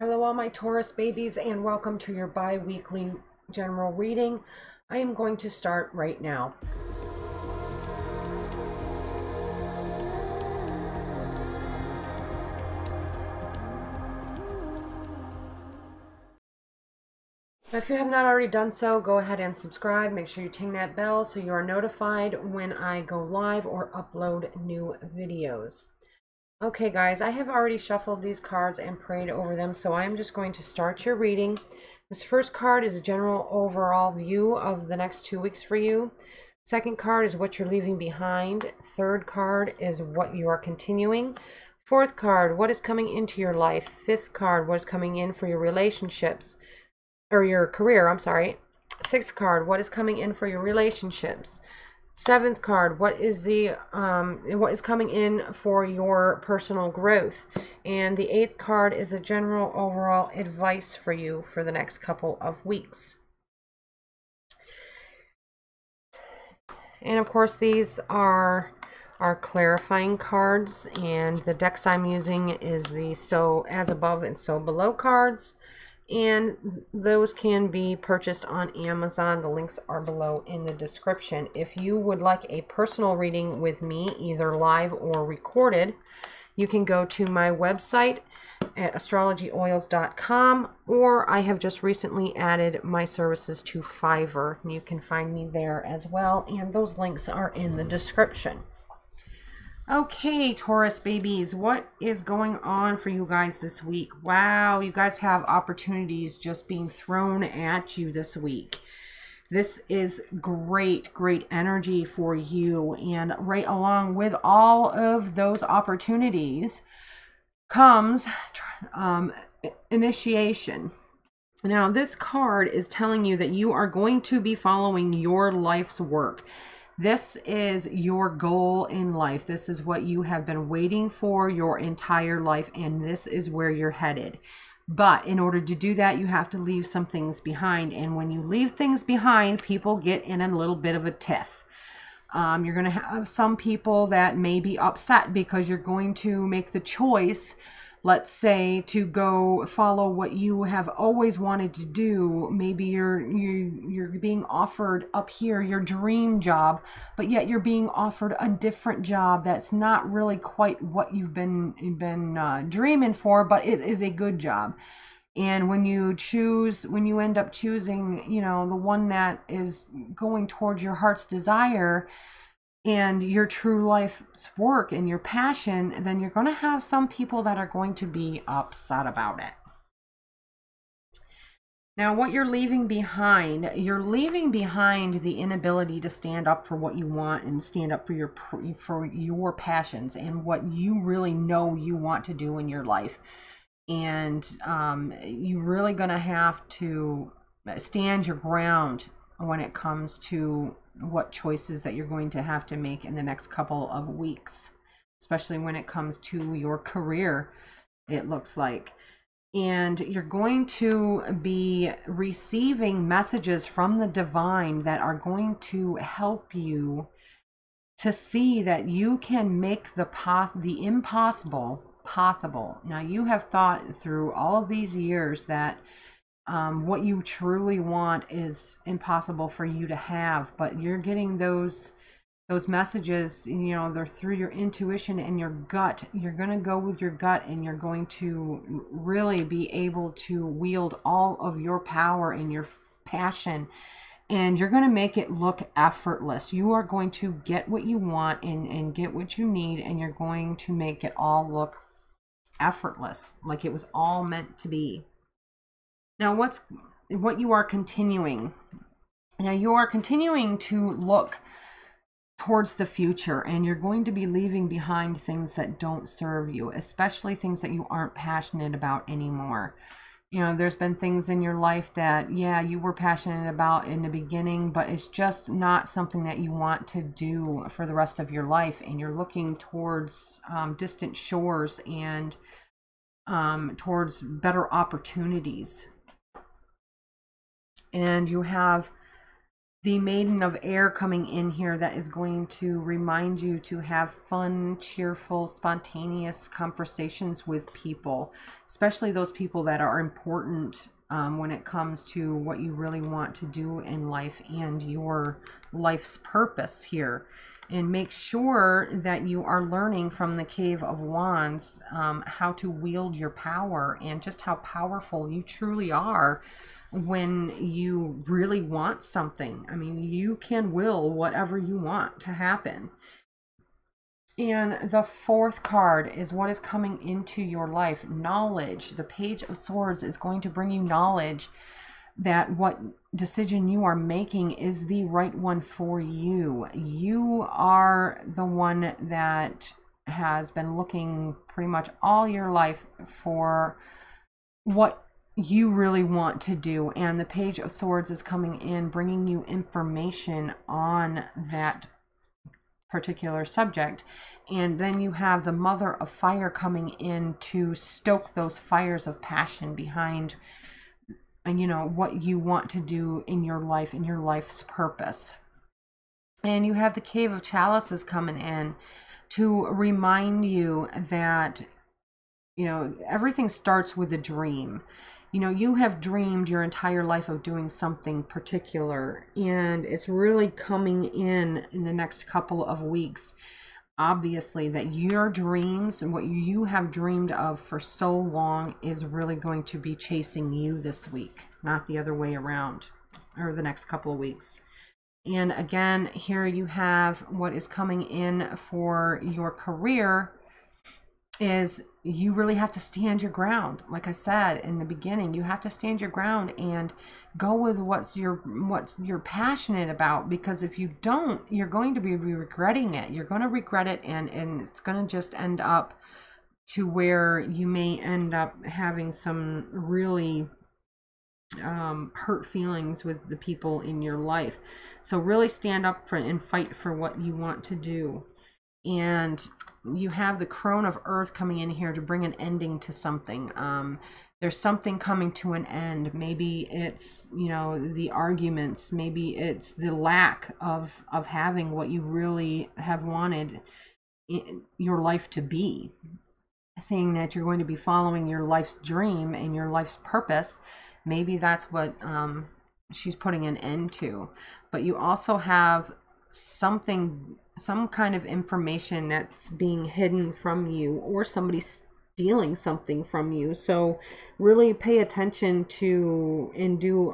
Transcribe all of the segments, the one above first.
Hello all my Taurus babies and welcome to your bi-weekly general reading. I am going to start right now. If you have not already done so, go ahead and subscribe. Make sure you ting that bell so you are notified when I go live or upload new videos. Okay guys, I have already shuffled these cards and prayed over them, so I'm just going to start your reading. This first card is a general overall view of the next 2 weeks for you. Second card is what you're leaving behind. Third card is what you are continuing. Fourth card, what is coming into your life. Fifth card, what is coming in for your relationships, or your career, I'm sorry. Sixth card, what is coming in for your relationships. Seventh card, what is coming in for your personal growth. And the eighth card is the general overall advice for you for the next couple of weeks. And of course these are our clarifying cards, and the decks I'm using is the so as above and so below cards. And those can be purchased on Amazon. The links are below in the description. If you would like a personal reading with me, either live or recorded, you can go to my website at astrologyoils.com, or I have just recently added my services to Fiverr. You can find me there as well, and those links are in the description. Okay, Taurus babies, what is going on for you guys this week? Wow, you guys have opportunities just being thrown at you this week. This is great energy for you, and right along with all of those opportunities comes initiation. Now, this card is telling you that you are going to be following your life's work. This is your goal in life. This is what you have been waiting for your entire life, and this is where you're headed. But in order to do that, you have to leave some things behind. And when you leave things behind, people get in a little bit of a tiff. You're going to have some people that may be upset because you're going to make the choice, let's say, to go follow what you have always wanted to do. Maybe you're being offered up here your dream job, but yet you're being offered a different job that's not really quite what you've been dreaming for, but it is a good job. And when you end up choosing, you know, the one that is going towards your heart's desire and your true life's work and your passion, then you're going to have some people that are going to be upset about it. Now, what you're leaving behind the inability to stand up for what you want and stand up for your passions and what you really know you want to do in your life. And you're really going to have to stand your ground when it comes to what choices that you're going to have to make in the next couple of weeks, especially when it comes to your career, it looks like. And you're going to be receiving messages from the divine that are going to help you to see that you can make the impossible possible. Now, you have thought through all of these years that what you truly want is impossible for you to have, but you're getting those messages, you know, they're through your intuition and your gut. You're going to go with your gut, and you're going to really be able to wield all of your power and your passion, and you're going to make it look effortless. You are going to get what you want and get what you need, and you're going to make it all look effortless, like it was all meant to be. Now, what you are continuing? Now, you are continuing to look towards the future, and you're going to be leaving behind things that don't serve you, especially things that you aren't passionate about anymore. You know, there's been things in your life that, yeah, you were passionate about in the beginning, but it's just not something that you want to do for the rest of your life, and you're looking towards distant shores and towards better opportunities. And you have the Maiden of Air coming in here that is going to remind you to have fun, cheerful, spontaneous conversations with people, especially those people that are important when it comes to what you really want to do in life and your life's purpose here. And make sure that you are learning from the Cave of Wands how to wield your power and just how powerful you truly are when you really want something. I mean, you can will whatever you want to happen. And the fourth card is what is coming into your life. Knowledge. The Page of Swords is going to bring you knowledge that what decision you are making is the right one for you. You are the one that has been looking pretty much all your life for what you really want to do, and the Page of Swords is coming in bringing you information on that particular subject. And then you have the Mother of Fire coming in to stoke those fires of passion behind, you know, what you want to do in your life and your life's purpose. And you have the Cave of Chalices coming in to remind you that, you know, everything starts with a dream. You know, you have dreamed your entire life of doing something particular, and it's really coming in the next couple of weeks, obviously, that your dreams and what you have dreamed of for so long is really going to be chasing you this week, not the other way around, or the next couple of weeks. And again, here you have what is coming in for your career is you really have to stand your ground. Like I said in the beginning, you have to stand your ground and go with what you're passionate about, because if you don't, you're going to be regretting it. You're going to regret it, and it's going to just end up to where you may end up having some really hurt feelings with the people in your life. So really stand up for and fight for what you want to do. And you have the Crone of Earth coming in here to bring an ending to something. There's something coming to an end. Maybe it's, you know, the arguments. Maybe it's the lack of having what you really have wanted your life to be. Saying that you're going to be following your life's dream and your life's purpose. Maybe that's what she's putting an end to. But you also have something, some kind of information that's being hidden from you, or somebody stealing something from you. So really pay attention to and do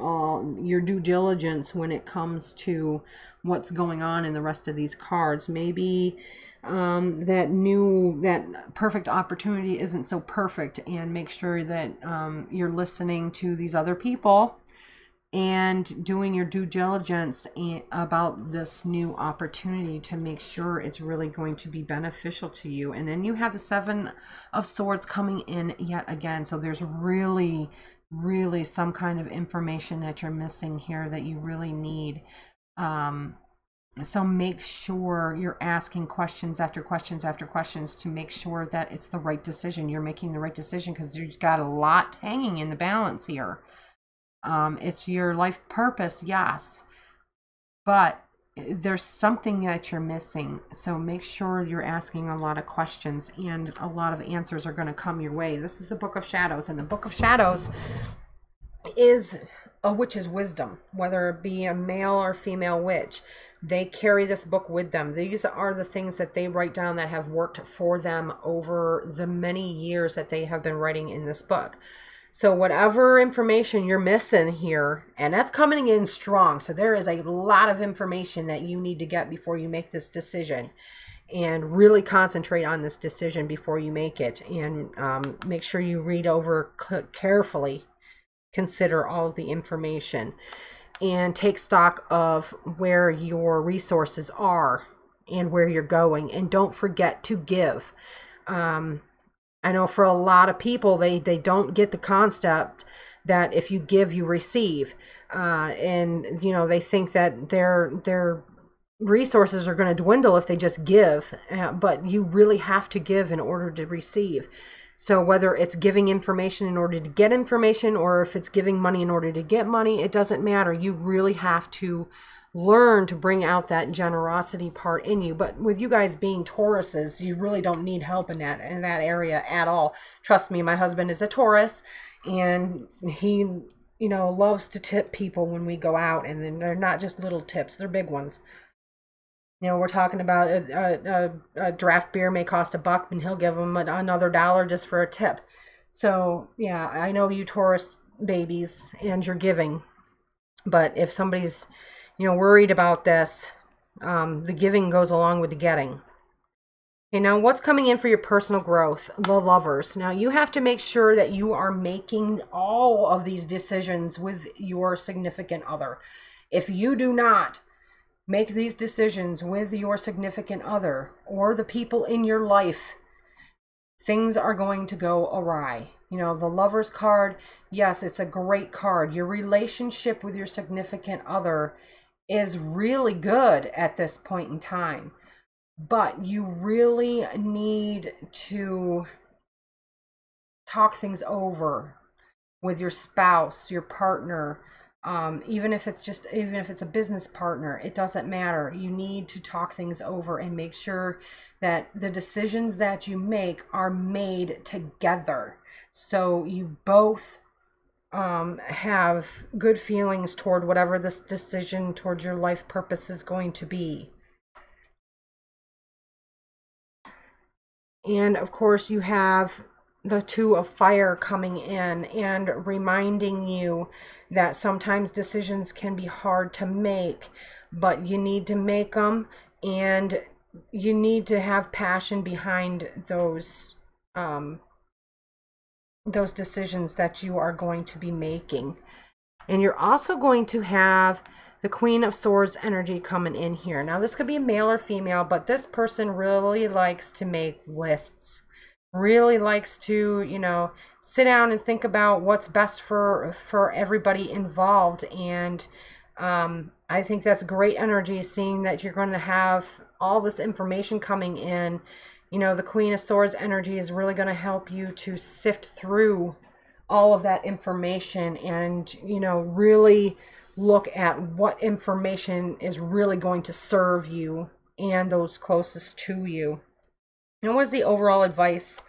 your due diligence when it comes to what's going on in the rest of these cards. Maybe that perfect opportunity isn't so perfect, and make sure that you're listening to these other people and doing your due diligence about this new opportunity to make sure it's really going to be beneficial to you. And then you have the Seven of Swords coming in yet again. So there's really, really some kind of information that you're missing here that you really need. So make sure you're asking questions after questions after questions to make sure that it's the right decision. You're making the right decision, because you've got a lot hanging in the balance here. It's your life purpose, yes, but there's something that you're missing. So make sure you're asking a lot of questions, and a lot of answers are going to come your way. This is the Book of Shadows, and the Book of Shadows is a witch's wisdom, whether it be a male or female witch. They carry this book with them. These are the things that they write down that have worked for them over the many years that they have been writing in this book. So whatever information you're missing here, and that's coming in strong. So there is a lot of information that you need to get before you make this decision, and really concentrate on this decision before you make it. And make sure you read over carefully, consider all of the information, and take stock of where your resources are and where you're going. And don't forget to give. I know for a lot of people, they don't get the concept that if you give, you receive. And, you know, they think that their resources are going to dwindle if they just give. But you really have to give in order to receive. So whether it's giving information in order to get information, or if it's giving money in order to get money, it doesn't matter. You really have to learn to bring out that generosity part in you. But with you guys being Tauruses, you really don't need help in that area at all. Trust me, my husband is a Taurus, and he, you know, loves to tip people when we go out, and then they're not just little tips, they're big ones. You know, we're talking about a draft beer may cost $1, and he'll give them another $1 just for a tip. So yeah, I know you Taurus babies, and you're giving. But if somebody's, you know, worried about this, the giving goes along with the getting. Okay, now what's coming in for your personal growth? The Lovers. Now you have to make sure that you are making all of these decisions with your significant other. If you do not make these decisions with your significant other or the people in your life, things are going to go awry. You know, the Lovers card, yes, it's a great card. Your relationship with your significant other is really good at this point in time, but you really need to talk things over with your spouse, your partner, even if it's a business partner, it doesn't matter. You need to talk things over and make sure that the decisions that you make are made together, so you both have good feelings toward whatever this decision towards your life purpose is going to be. And of course you have the Two of Fire coming in and reminding you that sometimes decisions can be hard to make, but you need to make them, and you need to have passion behind those decisions that you are going to be making. And you're also going to have the Queen of Swords energy coming in here. Now this could be male or female, but this person really likes to make lists, really likes to, you know, sit down and think about what's best for everybody involved. And I think that's great energy, seeing that you're going to have all this information coming in. You know, the Queen of Swords energy is really going to help you to sift through all of that information and, you know, really look at what information is really going to serve you and those closest to you. And what is the overall advice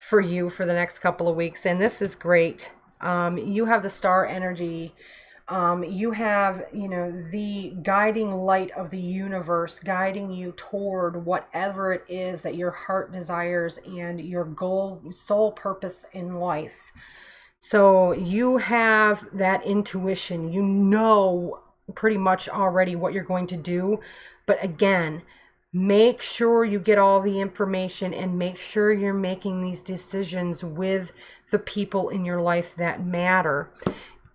for you for the next couple of weeks? And this is great. You have the Star energy. You have, you know, the guiding light of the universe guiding you toward whatever it is that your heart desires and your goal, soul purpose in life. So you have that intuition. You know pretty much already what you're going to do. But again, make sure you get all the information and make sure you're making these decisions with the people in your life that matter.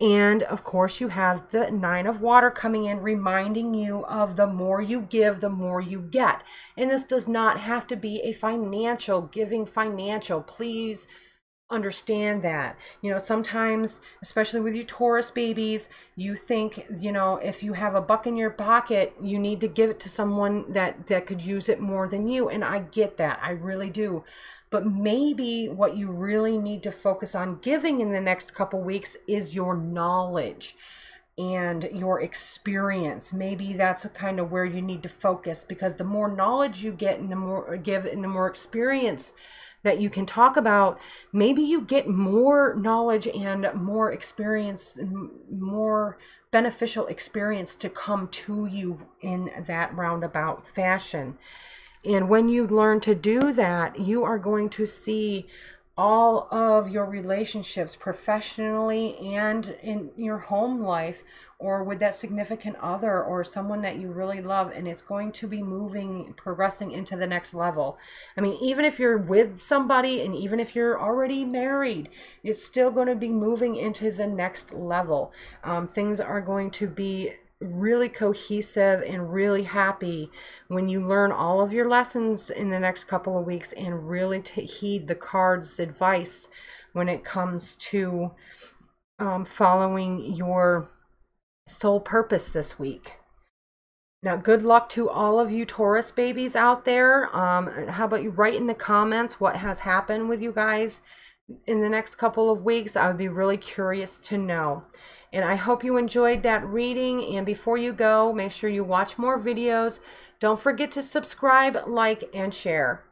And of course you have the Nine of Water coming in, reminding you of the more you give, the more you get. And this does not have to be a financial, giving financial. Please understand that. You know, sometimes, especially with you Taurus babies, you think, you know, if you have $1 in your pocket, you need to give it to someone that could use it more than you. And I get that. I really do. But maybe what you really need to focus on giving in the next couple weeks is your knowledge and your experience. Maybe that's kind of where you need to focus, because the more knowledge you get and the more give and the more experience that you can talk about, maybe you get more knowledge and more experience, more beneficial experience to come to you in that roundabout fashion. And when you learn to do that, you are going to see all of your relationships professionally and in your home life, or with that significant other or someone that you really love, and it's going to be moving, progressing into the next level. I mean, even if you're with somebody and even if you're already married, it's still going to be moving into the next level. Things are going to be really cohesive and really happy when you learn all of your lessons in the next couple of weeks and really heed the cards' advice when it comes to following your soul purpose this week. Now, good luck to all of you Taurus babies out there. How about you write in the comments what has happened with you guys in the next couple of weeks? I would be really curious to know. And I hope you enjoyed that reading. And before you go, make sure you watch more videos. Don't forget to subscribe, like, and share.